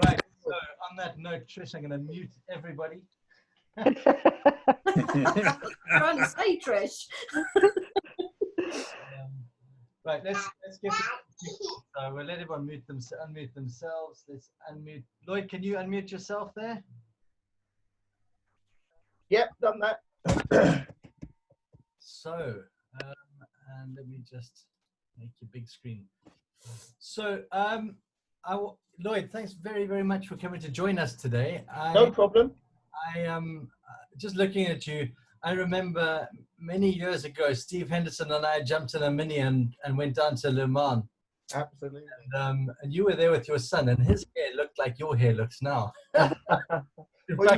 Right. So on that note, Trish, I'm going to mute everybody. Trying to say, Trish. Right. Let's get. So we'll let everyone unmute themselves. Let's unmute. Lloyd, can you unmute yourself there? Yep, done that. So, and let me just make your big screen. So, Lloyd, thanks very, very much for coming to join us today. No problem. I am just looking at you. I remember many years ago, Steve Henderson and I jumped in a Mini and went down to Le Mans. Absolutely. And you were there with your son, and his hair looked like your hair looks now. Well,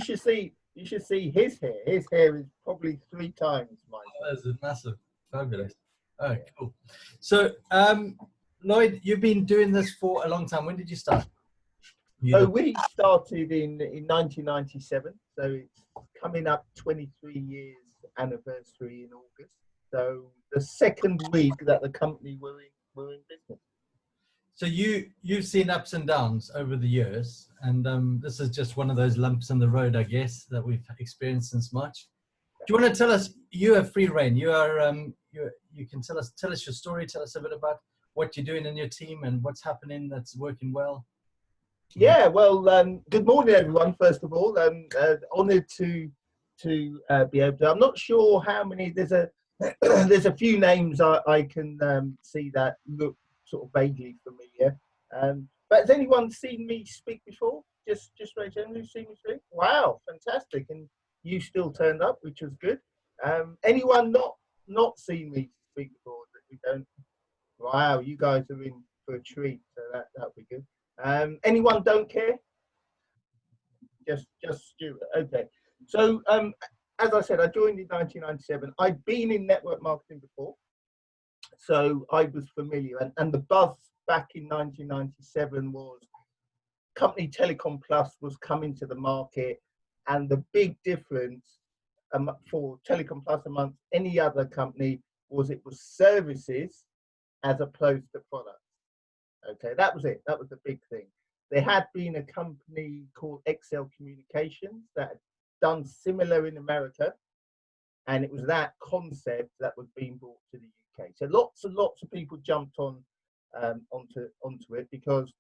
you should see his hair. His hair is probably 3 times mine. Oh, that's massive. Fabulous. Oh, cool. So, Lloyd, you've been doing this for a long time. When did you start? So we started in 1997. So it's coming up 23 years anniversary in August. So the second week that the company were in business. So you've seen ups and downs over the years, and this is just one of those lumps in the road, I guess, that we've experienced since March. Do you want to tell us? You have free reign. You are you can tell us your story. Tell us a bit about what you're doing in your team and what's happening that's working well. Yeah, well, good morning, everyone. First of all, honoured to be able to. I'm not sure how many. There's a few names I can see that look sort of vaguely familiar. But has anyone seen me speak before? Just raise your hand. Who's seen me speak? Wow, fantastic! And you still turned up, which was good. Anyone not seen me speak before that we don't? Wow, you guys are in for a treat. So that'll be good. Anyone don't care? Just Stuart. Okay. So as I said, I joined in 1997. I'd been in network marketing before, so I was familiar. And the buzz back in 1997 was company Telecom Plus was coming to the market, and the big difference for Telecom Plus amongst any other company was it was services as opposed to products. Okay, that was it. That was the big thing. There had been a company called Excel Communications that had done similar in America, and it was that concept that was being brought to the UK. So lots and lots of people jumped on onto it because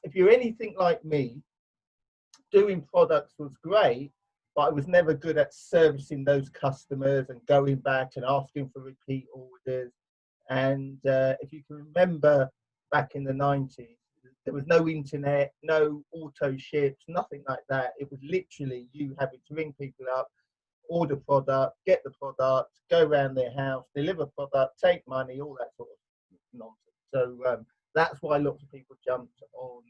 if you're anything like me, doing products was great, but I was never good at servicing those customers and going back and asking for repeat orders. And if you can remember, back in the 90s, there was no internet, no auto ships, nothing like that. It was literally you having to ring people up, order product, get the product, go around their house, deliver product, take money, all that sort of nonsense. So that's why lots of people jumped on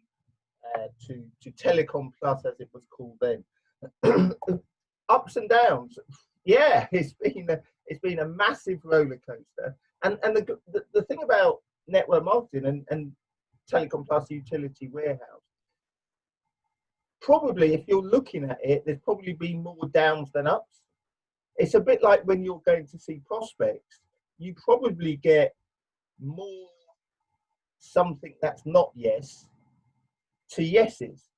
to Telecom Plus, as it was called then. Ups and downs. Yeah, it's been a massive roller coaster. And the thing about network marketing and Telecom Plus Utility Warehouse, probably if you're looking at it, there's probably been more downs than ups. It's a bit like when you're going to see prospects, you probably get more something that's not yes to yeses,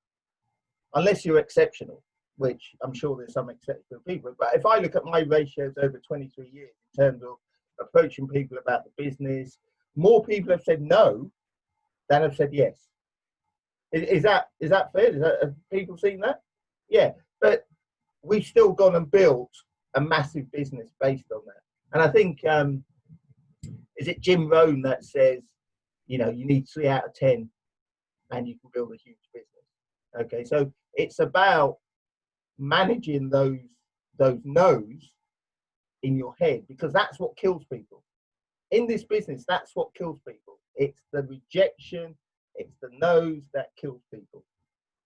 unless you're exceptional, which I'm sure there's some exceptional people. But if I look at my ratios over 23 years in terms of approaching people about the business, more people have said no than have said yes. Is that fair? Have people seen that? Yeah, but we've still gone and built a massive business based on that. And I think, is it Jim Rohn that says, you need 3 out of 10 and you can build a huge business. Okay, so it's about managing those no's in your head, because that's what kills people. In this business, that's what kills people. It's the rejection, it's the no's that kills people.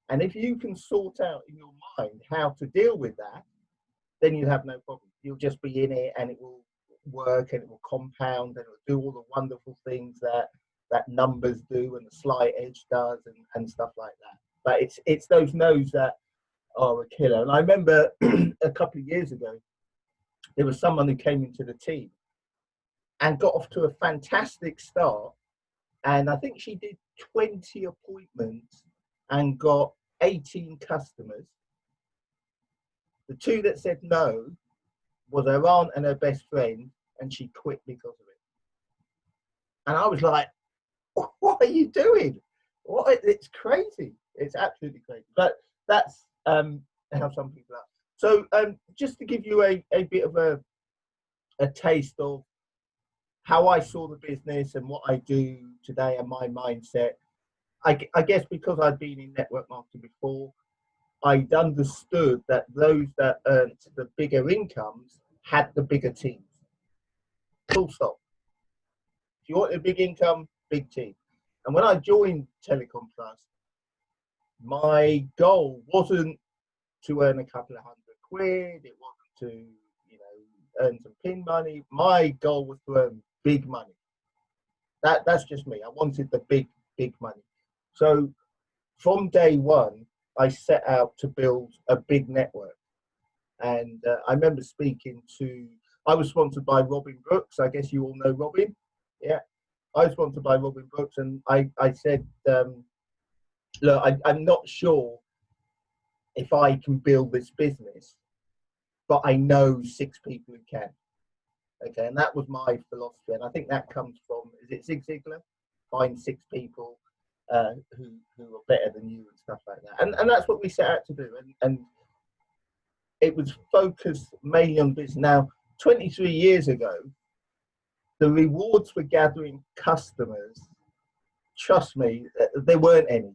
And if you can sort out in your mind how to deal with that, then you have no problem. You'll just be in it and it will work and it will compound and it will do all the wonderful things that numbers do and the slight edge does and stuff like that. But it's those no's that are a killer. And I remember a couple of years ago, there was someone who came into the team and got off to a fantastic start, And I think she did 20 appointments and got 18 customers. The two that said no was her aunt and her best friend, and she quit because of it. And I was like, what are you doing? What? It's crazy. It's absolutely crazy. But that's how some people are. So just to give you a bit of a taste of how I saw the business and what I do today and my mindset, I guess because I'd been in network marketing before, I'd understood that those that earned the bigger incomes had the bigger teams. Full stop. If you want a big income, big team. And when I joined Telecom Plus, my goal wasn't to earn a couple of £100. It wasn't to, earn some pin money. My goal was to earn big money. That's just me. I wanted the big money. So from day one, I set out to build a big network. And I remember I was sponsored by Robin Brooks. I guess you all know Robin. Yeah. I was sponsored by Robin Brooks, and I said, look, I'm not sure if I can build this business, but I know 6 people who can. Okay, and that was my philosophy, and I think that comes from, is it Zig Ziglar? Find 6 people who are better than you and stuff like that. And that's what we set out to do. And it was focused mainly on business. Now, 23 years ago, the rewards for gathering customers, trust me, there weren't any.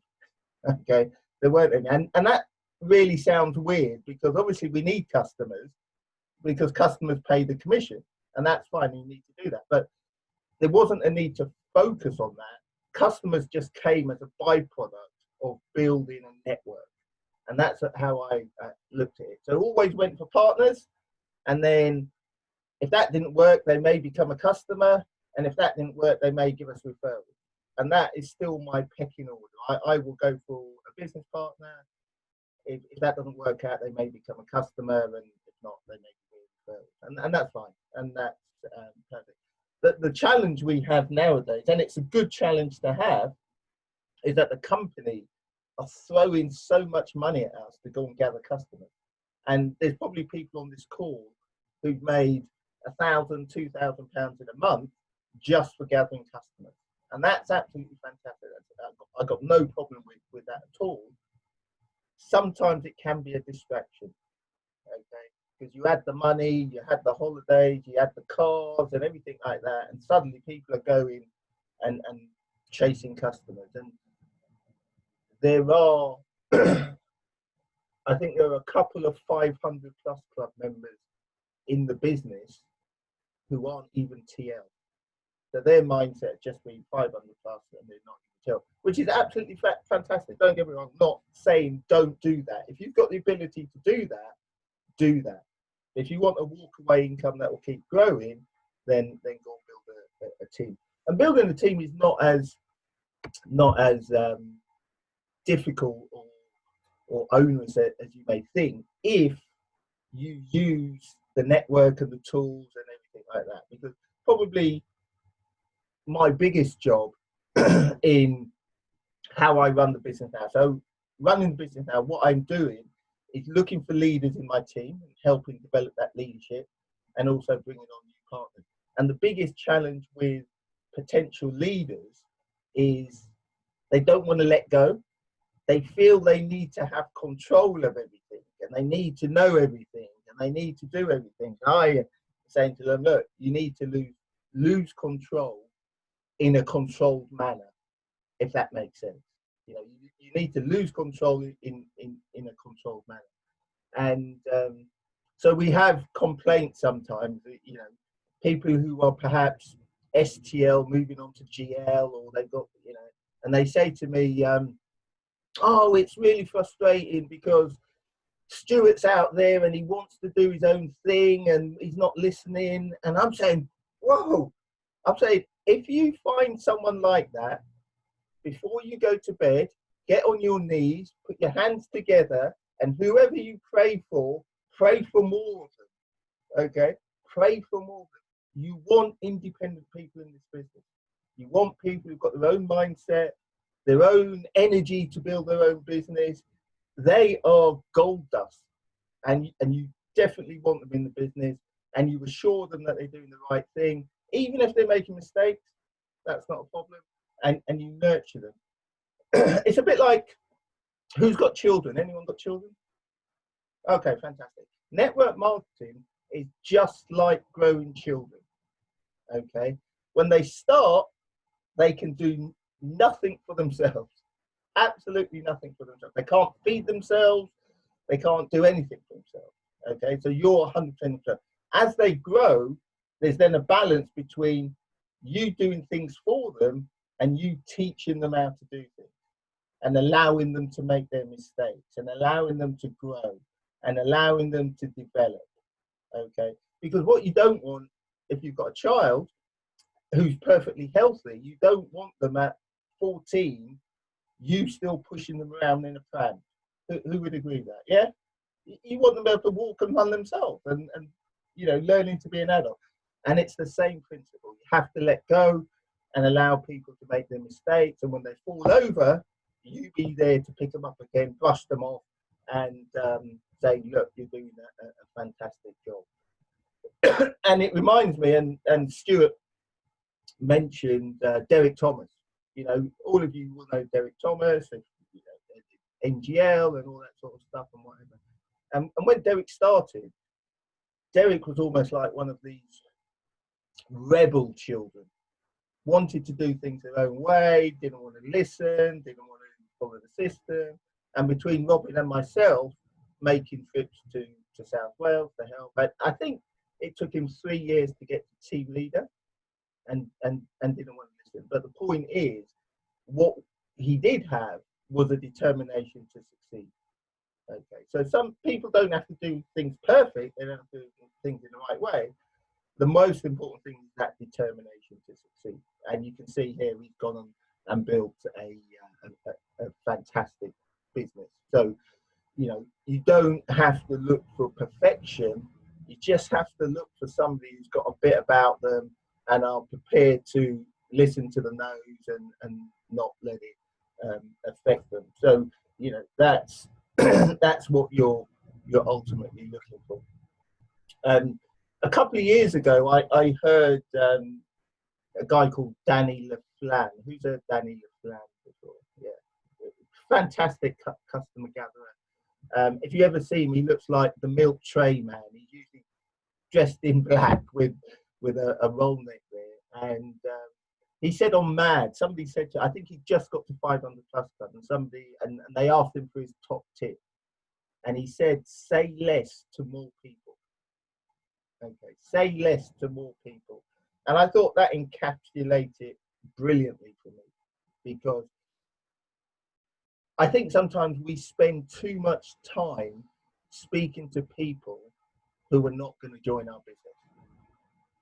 Okay, there weren't any. And that really sounds weird, because obviously we need customers, because customers pay the commission, and that's fine, you need to do that. But there wasn't a need to focus on that. Customers just came as a byproduct of building a network. And that's how I looked at it. So always went for partners, and then if that didn't work, they may become a customer, and if that didn't work, they may give us referrals. And that is still my pecking order. I will go for a business partner. If that doesn't work out, they may become a customer, and if not, they may give me referrals. And that's fine, and that's perfect. The challenge we have nowadays, and it's a good challenge to have, is that the company are throwing so much money at us to go and gather customers. And there's probably people on this call who've made £1,000, £2,000 in a month just for gathering customers. And that's absolutely fantastic. I've got no problem with that at all. Sometimes it can be a distraction, okay? Because you had the money, you had the holidays, you had the cars and everything like that, and suddenly people are going and chasing customers. And there are, I think there are a couple of 500 plus club members in the business who aren't even TL. So their mindset just being 500 plus and they're not even TL, which is absolutely fantastic. Don't get me wrong, I'm not saying don't do that. If you've got the ability to do that, do that. If you want a walk away income that will keep growing, then go and build a team. And building a team is not as difficult or onerous as you may think, if you use the network and the tools and everything like that. Because probably my biggest job in how I run the business now. So running the business now, what I'm doing is looking for leaders in my team and helping develop that leadership, and also bringing on new partners. And the biggest challenge with potential leaders is they don't want to let go. They feel they need to have control of everything, and they need to know everything, and they need to do everything. And I am saying to them, look, you need to lose control in a controlled manner, if that makes sense. You need to lose control in a controlled manner. And so we have complaints sometimes, people who are perhaps STL moving on to GL, or they've got, and they say to me, oh, it's really frustrating because Stuart's out there and he wants to do his own thing and he's not listening. And I'm saying, whoa, I'm saying, if you find someone like that, before you go to bed, get on your knees, put your hands together, and whoever you pray for more of them, okay? Pray for more of them. You want independent people in this business. You want people who've got their own mindset, their own energy to build their own business. They are gold dust, and you definitely want them in the business, and you assure them that they're doing the right thing, even if they're making mistakes. That's not a problem, and you nurture them. It's a bit like, who's got children? Anyone got children? Okay, fantastic. Network marketing is just like growing children. Okay, when they start, they can do nothing for themselves, absolutely nothing for themselves. They can't feed themselves, they can't do anything for themselves. Okay, so you're 100%. As they grow, there's then a balance between you doing things for them and you teaching them how to do things, and allowing them to make their mistakes, and allowing them to grow, and allowing them to develop. Okay, because what you don't want, if you've got a child who's perfectly healthy, you don't want them at 14, you still pushing them around in a pram. Who would agree with that? Yeah, you want them to be able to walk and run themselves, and learning to be an adult. And it's the same principle. You have to let go and allow people to make their mistakes, and when they fall over, you be there to pick them up again, brush them off, and say, look, you're doing a fantastic job. And it reminds me, and Stuart mentioned Derek Thomas. All of you will know Derek Thomas, and NGL and all that sort of stuff and whatever. And when Derek started, Derek was almost like one of these rebel children, wanted to do things their own way, didn't want to listen, didn't want to follow the system. And between Robin and myself, making trips to South Wales to help, but I think it took him 3 years to get to team leader, and didn't want to listen. But the point is, what he did have was a determination to succeed. Okay, so some people don't have to do things perfect, they don't have to do things in the right way. The most important thing is that determination to succeed. And you can see here, he's gone on and built a fantastic business. So, you don't have to look for perfection. You just have to look for somebody who's got a bit about them and are prepared to listen to the no's and not let it affect them. So, that's that's what you're ultimately looking for. A couple of years ago, I heard a guy called Danny LaFlamme. Who's heard Danny LaFlamme before? Yeah, fantastic customer gatherer. If you ever see him, he looks like the milk tray man. He's usually dressed in black with a roll neck there. And he said on Mad, somebody said I think he just got to 500 plus club, and they asked him for his top tip, and he said, say less to more people. Okay, say less to more people. And I thought that encapsulated it brilliantly for me, because I think sometimes we spend too much time speaking to people who are not going to join our business.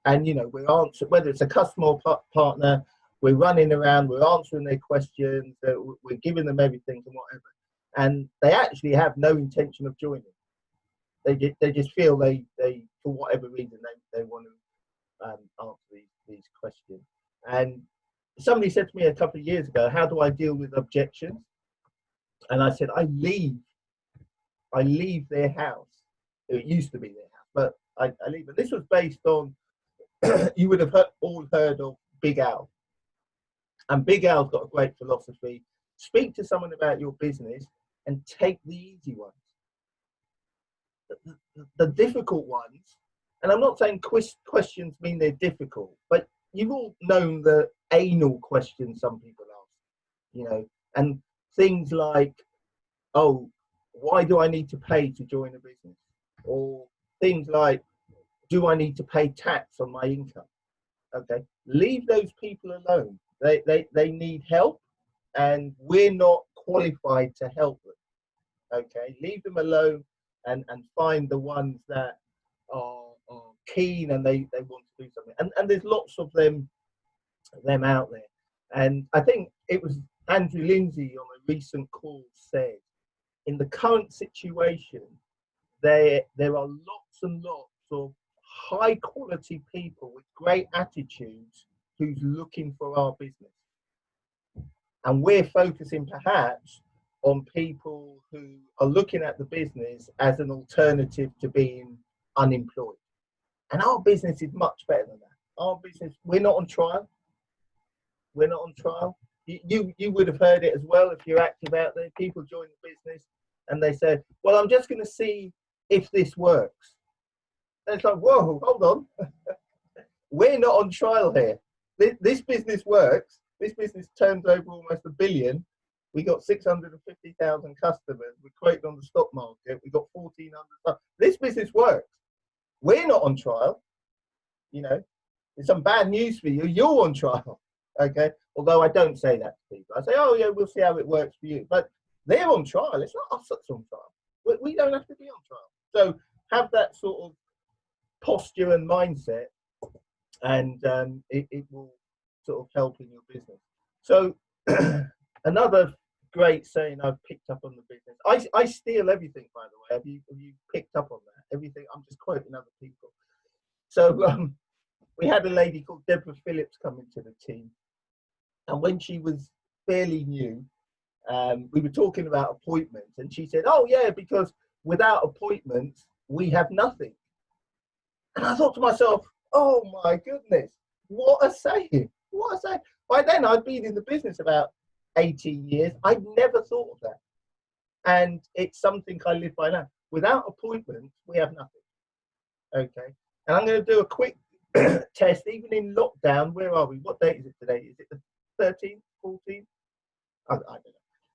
And, we're answering, whether it's a customer or partner, we're running around, we're answering their questions, we're giving them everything and whatever. And they actually have no intention of joining. They just feel they for whatever reason, they want to answer these questions. And somebody said to me a couple of years ago, how do I deal with objections? And I said, I leave their house. It used to be their house, but I leave it. This was based on, you would have all heard of Big Al. And Big Al's got a great philosophy. Speak to someone about your business and take the easy ones. The difficult ones, and I'm not saying questions mean they're difficult, but you've all known the anal questions some people ask, and things like, oh, why do I need to pay to join a business? Or things like, do I need to pay tax on my income? Okay, leave those people alone. They need help, and we're not qualified to help them. Okay, leave them alone, and find the ones that are keen and they want to do something. And there's lots of them out there. And I think it was Andrew Lindsay on a recent call said, in the current situation, there are lots and lots of high quality people with great attitudes who's looking for our business. And we're focusing perhaps on people who are looking at the business as an alternative to being unemployed. And our business is much better than that. Our business, we're not on trial. We're not on trial. You would have heard it as well if you're active out there. People join the business and they say, well, I'm just going to see if this works. And it's like, whoa, hold on. We're not on trial here. This business works. This business turns over almost $1 billion. We got 650,000 customers. We're quoted on the stock market. We got 1,400. This business works. We're not on trial. You know, there's some bad news for you. You're on trial. Okay. Although I don't say that to people. I say, oh yeah, we'll see how it works for you. But they're on trial. It's not us that's on trial. We don't have to be on trial. So have that sort of posture and mindset, and it will sort of help in your business. So another great saying I've picked up on the business. I steal everything, by the way. Have you picked up on that? Everything. I'm just quoting other people. So we had a lady called Deborah Phillips come into the team, and when she was fairly new, we were talking about appointments, and she said, "Oh yeah, because without appointments, we have nothing." And I thought to myself, "Oh my goodness, what a saying! What a saying!" By then, I'd been in the business about 18 years. I'd never thought of that, and it's something I live by now. Without appointments, we have nothing. Okay, and I'm going to do a quick test. Even in lockdown, where are we? What date is it today? Is it the 13th, 14th? I don't know.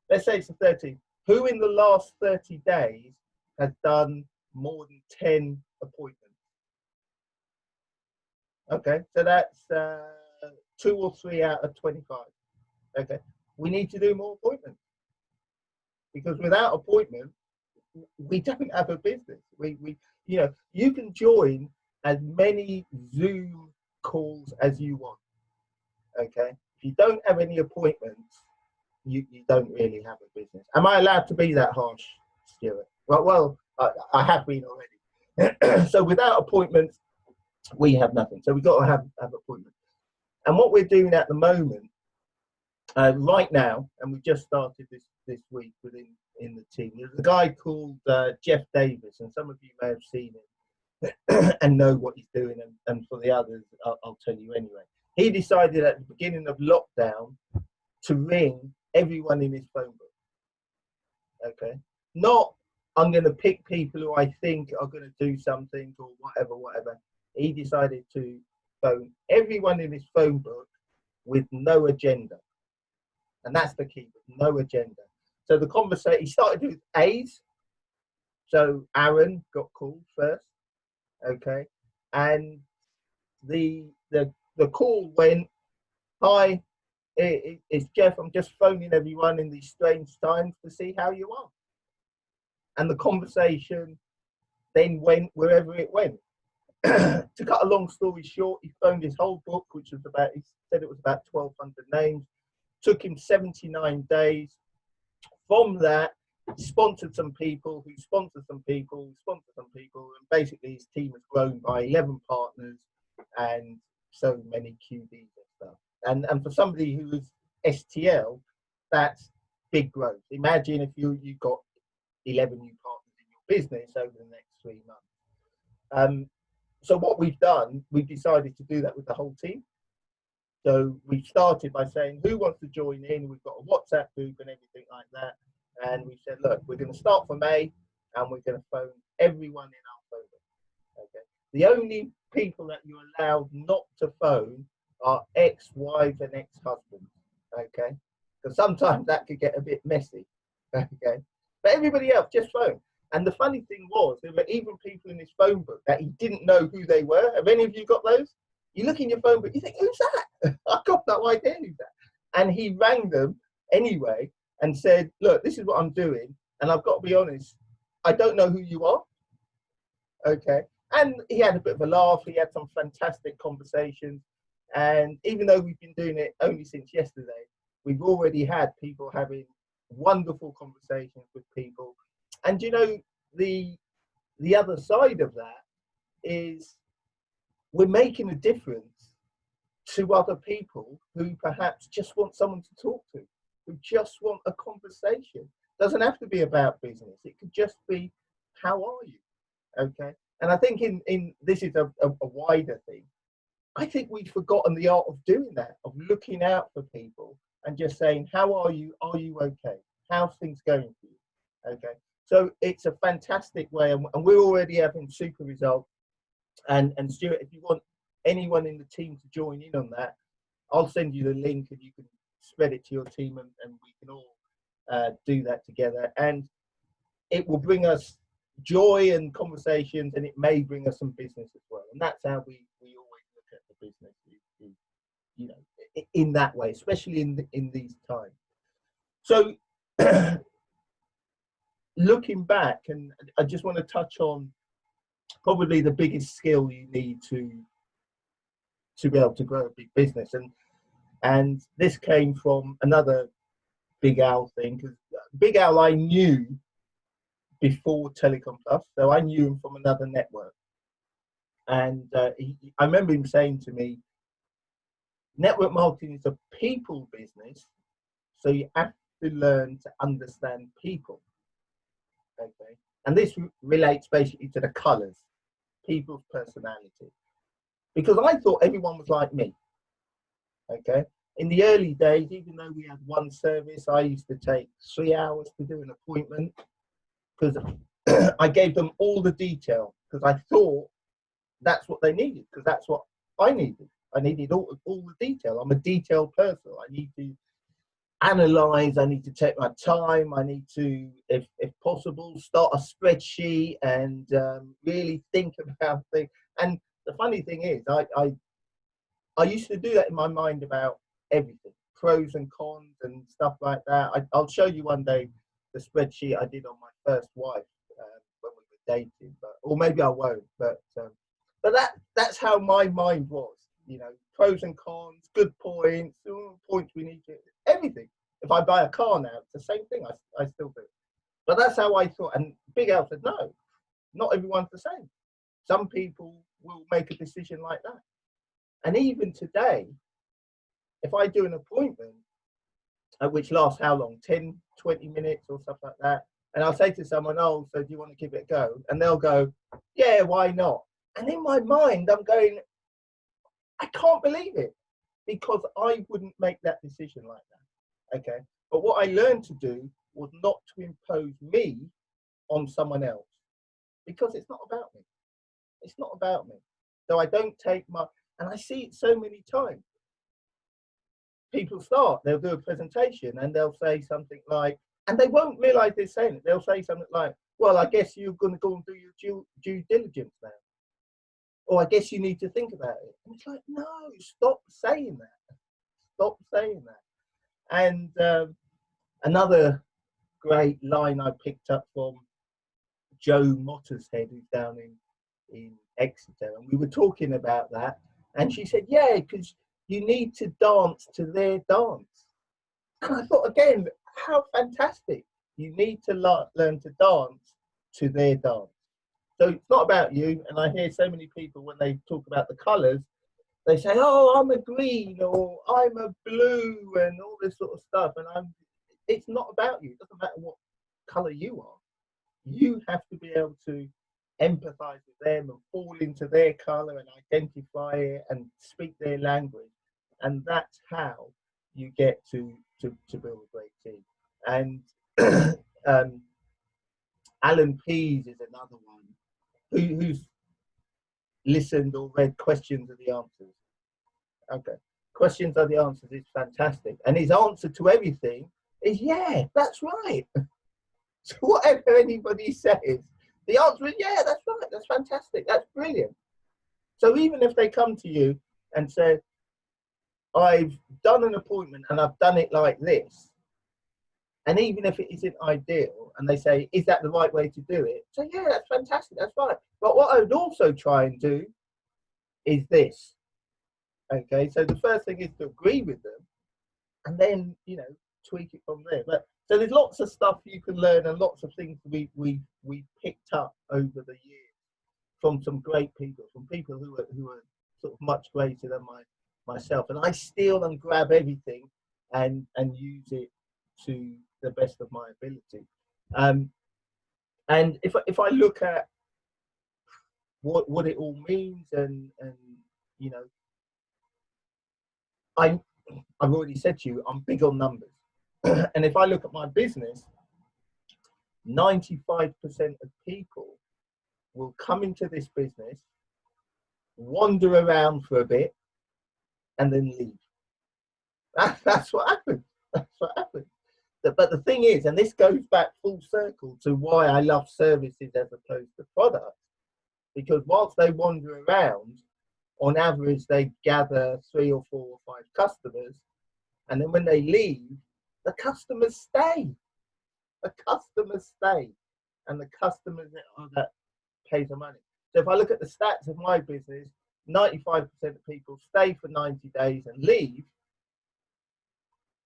Let's say it's the 13th. Who in the last 30 days has done more than 10 appointments? Okay, so that's 2 or 3 out of 25. Okay, we need to do more appointments, because without appointments, we don't have a business. We you know, you can join as many Zoom calls as you want. Okay, if you don't have any appointments, you don't really have a business. Am I allowed to be that harsh, Stuart? Well, I have been already. So without appointments, we have nothing. So we've got to have appointments. And what we're doing at the moment, right now, and we just started this week in the team, there's a guy called Jeff Davis, and some of you may have seen him and know what he's doing, and for the others, I'll tell you anyway. He decided at the beginning of lockdown to ring everyone in his phone book. Okay, not I'm going to pick people who I think are going to do something or whatever. He decided to phone everyone in his phone book with no agenda, and that's the key. No agenda. So the conversation, he started with A's. So Aaron got called first, okay, and the call went, "Hi, it's Jeff. I'm just phoning everyone in these strange times to see how you are." And the conversation then went wherever it went. To cut a long story short, he phoned his whole book, which was about, he said it was about 1,200 names. Took him 79 days. From that, he sponsored some people, who sponsored some people, who sponsored some people, and basically his team has grown by 11 partners and so many QDs and stuff. And for somebody who was STL, that's big growth. Imagine if you got 11 new partners in your business over the next 3 months. So what we've done, we've decided to do that with the whole team. So we started by saying, who wants to join in? We've got a WhatsApp group and everything like that. And we said, look, we're going to start from May, and we're going to phone everyone in our phone book. Okay. The only people that you're allowed not to phone are ex-wives and ex-husbands. Okay. Because sometimes that could get a bit messy. Okay. But everybody else, just phone. And the funny thing was, there were even people in his phone book that he didn't know who they were. Have any of you got those? You look in your phone book, you think, who's that? I've got no idea who's that. And he rang them anyway and said, look, this is what I'm doing. And I've got to be honest, I don't know who you are. Okay. And he had a bit of a laugh. He had some fantastic conversations. And even though we've been doing it only since yesterday, we've already had people having wonderful conversations with people. And you know, the other side of that is we're making a difference to other people who perhaps just want someone to talk to, who just want a conversation. Doesn't have to be about business. It could just be, how are you? Okay. And I think in this is a wider thing. I think we've forgotten the art of doing that, of looking out for people and just saying, how are you? Are you okay? How's things going for you? Okay. So it's a fantastic way, and we're already having super results. And Stuart, if you want anyone in the team to join in on that, I'll send you the link and you can spread it to your team, and we can all do that together. And it will bring us joy and conversations, and it may bring us some business as well. And that's how we always look at the business, you know, in that way, especially in these times. So looking back, and I just want to touch on probably the biggest skill you need to be able to grow a big business, and this came from another Big Al thing, because Big Al I knew before Telecom Plus, so I knew him from another network, and I remember him saying to me, network marketing is a people business, so you have to learn to understand people. Okay, and this relates basically to the colours, people's personality, because I thought everyone was like me. Okay, in the early days, even though we had one service, I used to take 3 hours to do an appointment, because I gave them all the detail, because I thought that's what they needed, because that's what I needed. I needed all the detail. I'm a detailed person. I need to analyze, I need to take my time, I need to, if possible, start a spreadsheet and really think about things. And the funny thing is, I used to do that in my mind about everything, pros and cons and stuff like that. I'll show you one day the spreadsheet I did on my first wife when we were dating, or maybe I won't. But that's how my mind was. You know, pros and cons, good points, points we need to, everything. If I buy a car now, it's the same thing. I still do. But that's how I thought. And Big Al said, no, not everyone's the same. Some people will make a decision like that. And even today, if I do an appointment, which lasts how long? 10, 20 minutes or stuff like that. And I'll say to someone, oh, so do you want to give it a go? And they'll go, yeah, why not? And in my mind, I'm going, I can't believe it, because I wouldn't make that decision like that. Okay. But what I learned to do was not to impose me on someone else, because it's not about me. It's not about me. So I don't take and I see it so many times. People they'll do a presentation and they'll say something like, and they won't realize they're saying it. They'll say something like, well, I guess you're going to go and do your due diligence now. Or I guess you need to think about it. And it's like, no, stop saying that. Stop saying that. And another great line I picked up from Joe Mottershead, who's down in Exeter. And we were talking about that. And she said, yeah, because you need to dance to their dance. And I thought, again, how fantastic. You need to learn to dance to their dance. So it's not about you. And I hear so many people, when they talk about the colours, they say, oh, I'm a green, or I'm a blue, and all this sort of stuff. And it's not about you. It doesn't matter what colour you are. You have to be able to empathise with them and fall into their colour and identify it and speak their language. And that's how you get to build a great team. And Alan Pease is another one who's listened or read Questions Are the Answers. Okay, Questions Are the Answers is fantastic. And his answer to everything is, yeah, that's right. So whatever anybody says, the answer is, yeah, that's right, that's fantastic, that's brilliant. So even if they come to you and say, I've done an appointment and I've done it like this, and even if it isn't ideal, and they say, is that the right way to do it? So yeah, that's fantastic, that's right. But what I would also try and do is this. Okay, so the first thing is to agree with them, and then, you know, tweak it from there. But so there's lots of stuff you can learn, and lots of things we picked up over the years from some great people, from people who are sort of much greater than myself, and I steal and grab everything and use it to the best of my ability. And if I look at what it all means, and you know, I've already said to you, I'm big on numbers. And if I look at my business, 95% of people will come into this business, wander around for a bit, and then leave. That's what happens. That's what happens. But the thing is, and this goes back full circle to why I love services as opposed to products, because whilst they wander around, on average, they gather 3 or 4 or 5 customers, and then when they leave, the customers stay. The customers stay, and the customers that pay the money. So if I look at the stats of my business, 95% of people stay for 90 days and leave,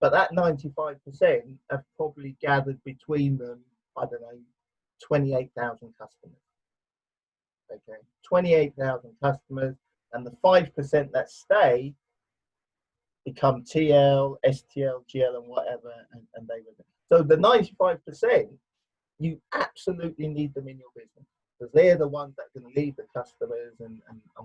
but that 95% have probably gathered between them, I don't know, 28,000 customers. Okay, 28,000 customers, and the 5% that stay become TL, STL, GL, and whatever, and they were there. So the 95%, you absolutely need them in your business, because they're the ones that can leave the customers and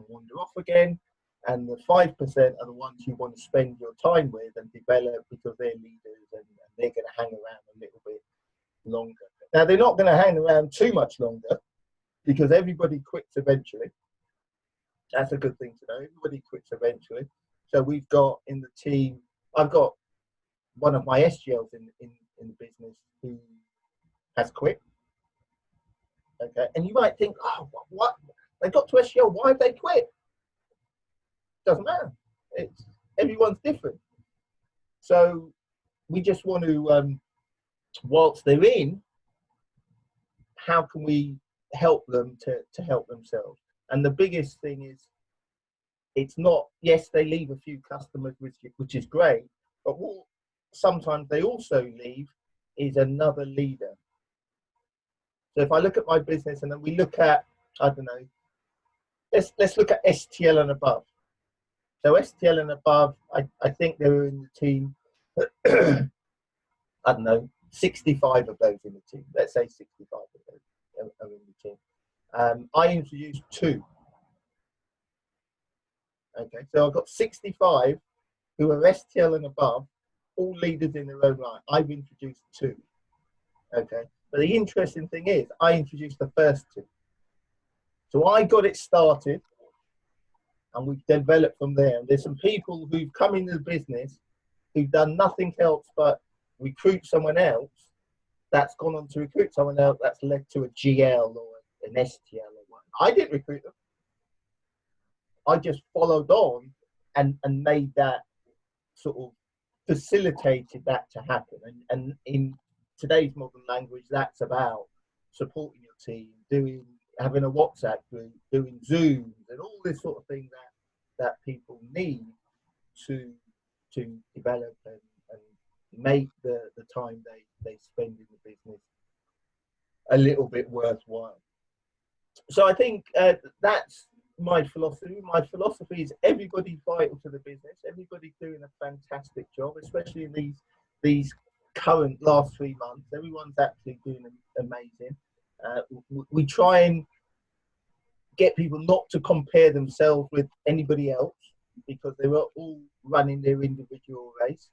wander off again. And the 5% are the ones you want to spend your time with and develop, because they're leaders and they're going to hang around a little bit longer. Now, they're not going to hang around too much longer, because everybody quits eventually. That's a good thing to know. Everybody quits eventually. So we've got in the team, I've got one of my SGLs in the business who has quit. Okay, and you might think, oh, what? They got to SGL, why have they quit? Doesn't matter. It's everyone's different. So we just want to, whilst they're in, how can we help them to help themselves? And the biggest thing is, it's not, yes, they leave a few customers, which is great, but what sometimes they also leave is another leader. So if I look at my business and then we look at, I don't know, let's look at STL and above. So STL and above, I think they were in the team, I don't know, 65 of those in the team. Let's say 65 of those are in the team. I introduced 2. Okay, so I've got 65 who are STL and above, all leaders in their own right. I've introduced 2. Okay, but the interesting thing is, I introduced the first 2. So I got it started, and we've developed from there. And there's some people who've come into the business who've done nothing else but recruit someone else, that's gone on to recruit someone else, that's led to a GL or an STL or what. I didn't recruit them. I just followed on and made that sort of facilitated that to happen. And in today's modern language, that's about supporting your team, having a WhatsApp group, doing Zooms, and all this sort of thing that people need to develop and make the time they spend in the business a little bit worthwhile. So I think that's my philosophy. My philosophy is everybody's vital to the business. Everybody's doing a fantastic job, especially in these current last 3 months. Everyone's actually doing amazing. We try and get people not to compare themselves with anybody else, because they were all running their individual race.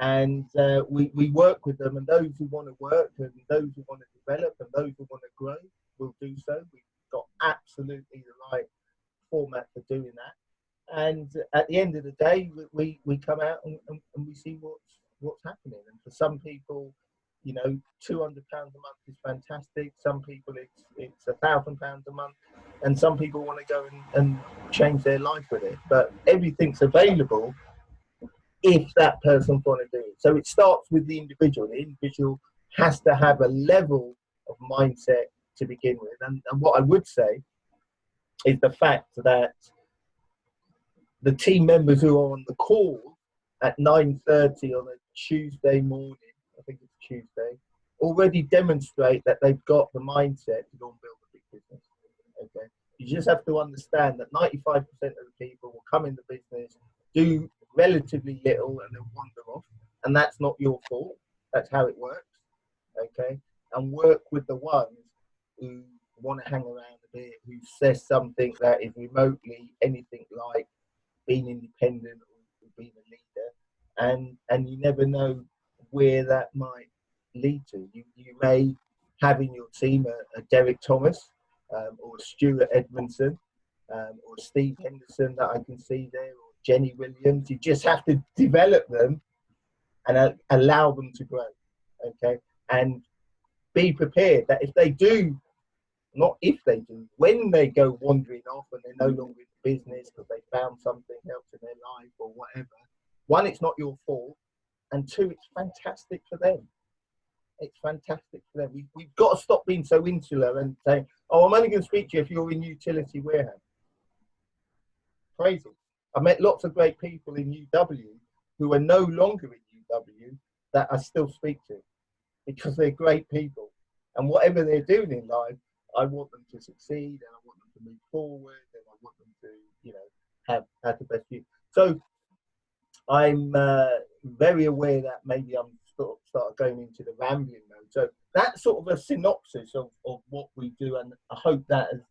And we work with them, and those who want to work and those who want to develop and those who want to grow will do so. We've got absolutely the right format for doing that. And at the end of the day, we come out and we see what's happening. And for some people, you know, £200 a month is fantastic. Some people it's £1,000 a month, and some people want to go and change their life with it. But everything's available if that person want to do it. So it starts with the individual. The individual has to have a level of mindset to begin with. And what I would say is the fact that the team members who are on the call at 9:30 on a Tuesday morning, I think it's Tuesday, already demonstrate that they've got the mindset to go and build a big business. Okay, you just have to understand that 95% of the people will come in the business, do relatively little and then wander off, and that's not your fault. That's how it works. Okay, and work with the ones who want to hang around a bit, who says something that is remotely anything like being independent or being a leader, and you never know where that might lead to. You may have in your team a Derek Thomas or a Stuart Edmondson or Steve Henderson that I can see there, or Jenny Williams. You just have to develop them and allow them to grow, okay? And be prepared that if they do, not if they do, when they go wandering off and they're no longer in the business because they found something else in their life or whatever, one, it's not your fault, and two, it's fantastic for them. It's fantastic for them. We've got to stop being so insular and saying, oh, I'm only going to speak to you if you're in utility warehouse. Crazy. I met lots of great people in UW who are no longer in UW that I still speak to because they're great people. And whatever they're doing in life, I want them to succeed and I want them to move forward and I want them to, you know, have the best view. So I'm very aware that maybe I'm start going into the rambling mode. So that's sort of a synopsis of what we do, and I hope that has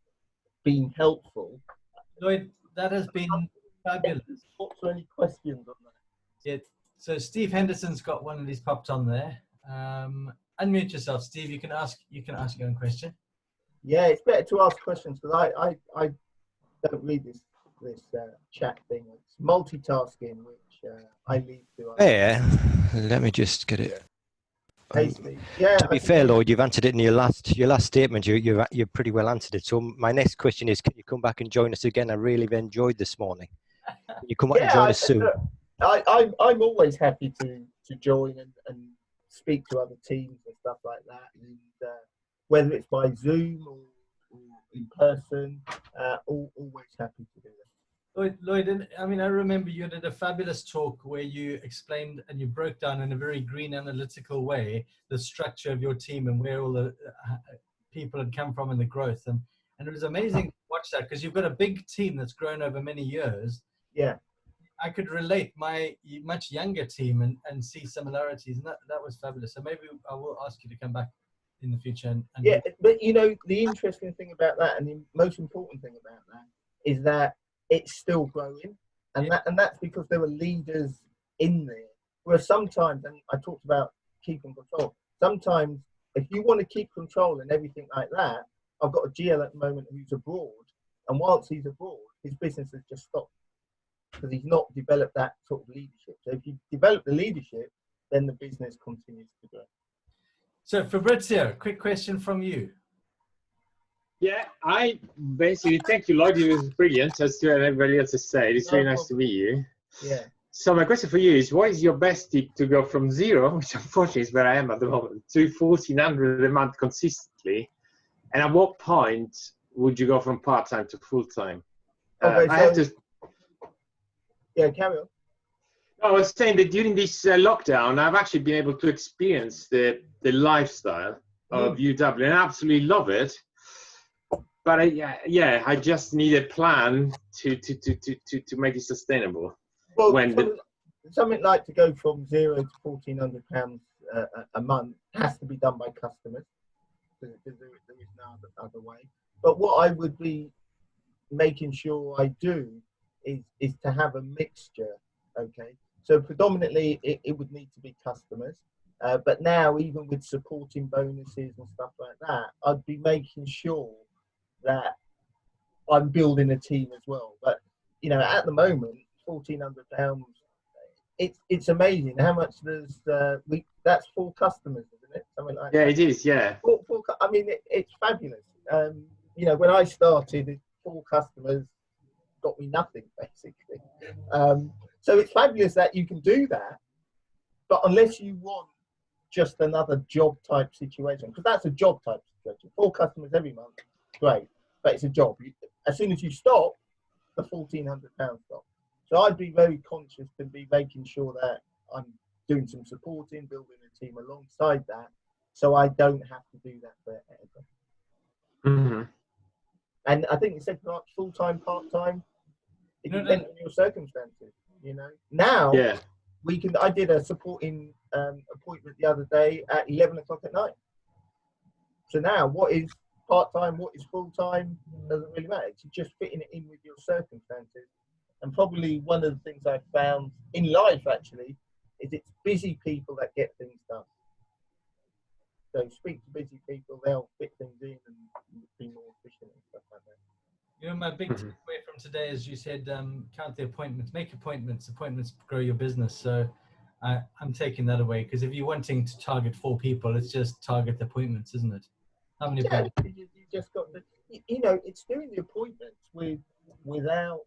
been helpful. Lloyd, that has been fabulous. What's there any questions on that? Yeah. So Steve Henderson's got one of these popped on there. Unmute yourself, Steve. You can ask your own question. Yeah, it's better to ask questions because I don't read this chat thing. It's multitasking, which I leave to. Yeah, let me just get it. Hey, Steve. Yeah. To be fair, Lloyd, you've answered it in your last statement. You pretty well answered it. So my next question is, can you come back and join us again? I really enjoyed this morning. Can you come back and join us soon? I'm always happy to join and speak to other teams and stuff like that. And whether it's by Zoom or in person, always happy to do that. Lloyd, I mean, I remember you did a fabulous talk where you explained and you broke down in a very green analytical way the structure of your team and where all the people had come from and the growth. And it was amazing to watch that because you've got a big team that's grown over many years. Yeah. I could relate my much younger team and see similarities, and that was fabulous. So maybe I will ask you to come back in the future. And yeah, but you know, the interesting thing about that and the most important thing about that is that it's still growing, and that's because there are leaders in there. Whereas sometimes, and I talked about keeping control, sometimes if you want to keep control and everything like that, I've got a GL at the moment who's abroad, and whilst he's abroad, his business has just stopped because he's not developed that sort of leadership. So if you develop the leadership, then the business continues to grow. So Fabrizio, quick question from you. Yeah, I basically, thank you, Lloyd. It was brilliant, as to everybody else has said. It's very nice to meet you. Yeah. So my question for you is, what is your best tip to go from zero, which unfortunately is where I am at the moment, to 1,400 a month consistently? And at what point would you go from part-time to full-time? Okay, yeah, carry on. I was saying that during this lockdown, I've actually been able to experience the lifestyle of UW, and I absolutely love it. But I just need a plan to make it sustainable. Well, something like to go from zero to £1,400 a month has to be done by customers. There is no other way. But what I would be making sure I do is to have a mixture. Okay, so predominantly it would need to be customers. But now, even with supporting bonuses and stuff like that, I'd be making sure that I'm building a team as well. But you know, at the moment, £1,400, it's amazing how much there's. That's 4 customers, isn't it? Something like that. Yeah, it is. Yeah. I mean, it's fabulous. You know, when I started, 4 customers got me nothing basically. So it's fabulous that you can do that, but unless you want just another job type situation, because that's a job type situation. 4 customers every month, great, but it's a job. As soon as you stop, the £1,400 stop. So I'd be very conscious to be making sure that I'm doing some supporting, building a team alongside that, so I don't have to do that forever. Mm-hmm. And I think you said full-time, part-time. It depends on your circumstances. You know, now Yeah. we can. I did a supporting appointment the other day at 11 o'clock at night. So now, what is part-time, what is full-time, doesn't really matter. It's just fitting it in with your circumstances. And probably one of the things I've found in life, actually, is it's busy people that get things done. So speak to busy people, they'll fit things in and be more efficient and stuff like that. You know, my big takeaway from today is you said count the appointments, make appointments. Appointments grow your business. So I'm taking that away, because if you're wanting to target 4 people, it's just target the appointments, isn't it? How many appointments? You just got to, you know, it's doing the appointments without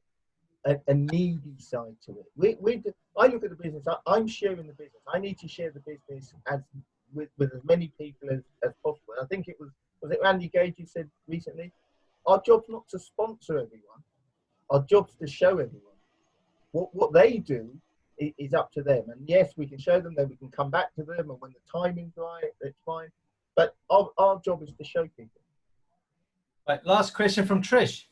a needy side to it. I look at the business, I'm sharing the business. I need to share the business with as many people as possible. I think it was it Randy Gage who said recently, our job's not to sponsor everyone, our job's to show everyone. What they do is up to them. And yes, we can show them, then we can come back to them, and when the timing's right, it's fine. But our job is to show people. Right, last question from Trish.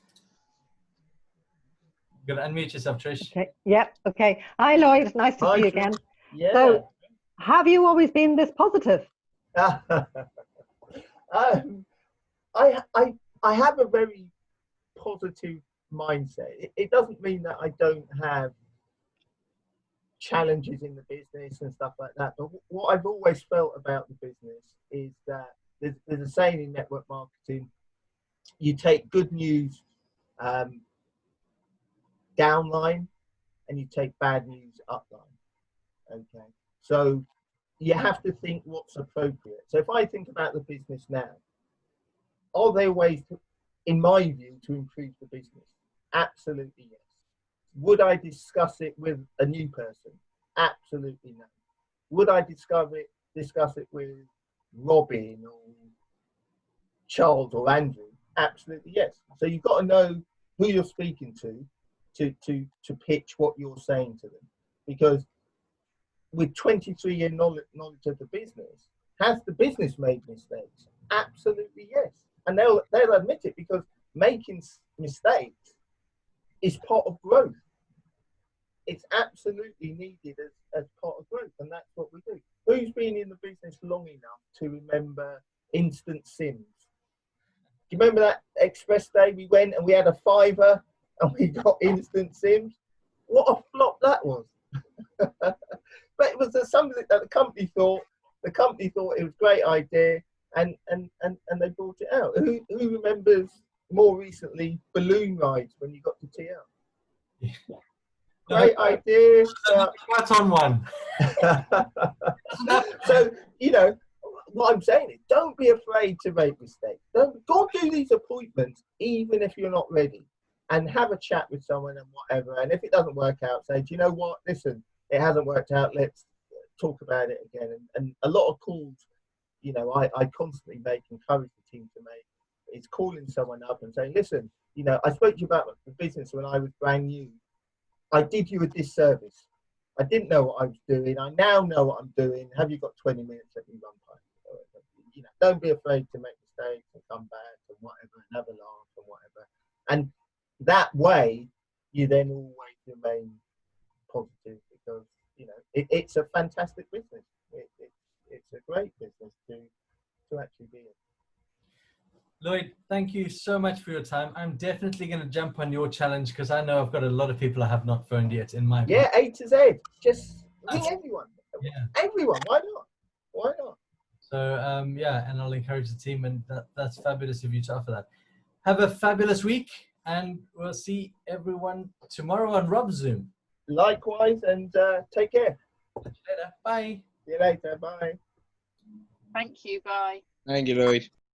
You're going to unmute yourself, Trish. Okay. Yep. Okay. Hi, Lloyd. Nice to see you again. Yeah. So, have you always been this positive? I have a very positive mindset. It doesn't mean that I don't have challenges in the business and stuff like that. But what I've always felt about the business is that there's a saying in network marketing: you take good news downline, and you take bad news upline. Okay, so you have to think what's appropriate. So if I think about the business now, are there ways, in my view, to improve the business? Absolutely yes. Would I discuss it with a new person? Absolutely no. Would I discuss it with Robin or Charles or Andrew? Absolutely yes. So you've got to know who you're speaking to pitch what you're saying to them. Because with 23-year knowledge of the business, has the business made mistakes? Absolutely yes. And they'll admit it, because making mistakes is part of growth. It's absolutely needed as part of growth, and that's what we do. Who's been in the business long enough to remember instant sims? Do you remember that express day we went and we had a £5 and we got instant sims? What a flop that was. But it was something that the company thought it was a great idea, and they brought it out. Who remembers more recently balloon rides when you got to TL? Yeah. Great idea. What's on one? So, you know, what I'm saying is, don't be afraid to make mistakes. Go do these appointments, even if you're not ready, and have a chat with someone and whatever. And if it doesn't work out, say, do you know what? Listen, it hasn't worked out. Let's talk about it again. And a lot of calls, you know, I constantly encourage the team to make, is calling someone up and saying, listen, you know, I spoke to you about the business when I was brand new. I did you a disservice. I didn't know what I was doing. I now know what I'm doing. Have you got 20 minutes? Let me run by. You know, don't be afraid to make mistakes and come back and whatever, and have a laugh and whatever. And that way, you then always remain positive, because, you know, it's a fantastic business. It's a great business to actually be in. Lloyd, thank you so much for your time. I'm definitely going to jump on your challenge, because I know I've got a lot of people I have not phoned yet in my Yeah, A to Z. Just ring everyone. Yeah. Everyone. Why not? Why not? So, yeah, and I'll encourage the team, and that's fabulous of you to offer that. Have a fabulous week, and we'll see everyone tomorrow on Rob's Zoom. Likewise, and take care. See you later. Bye. See you later. Bye. Thank you. Bye. Thank you, Lloyd.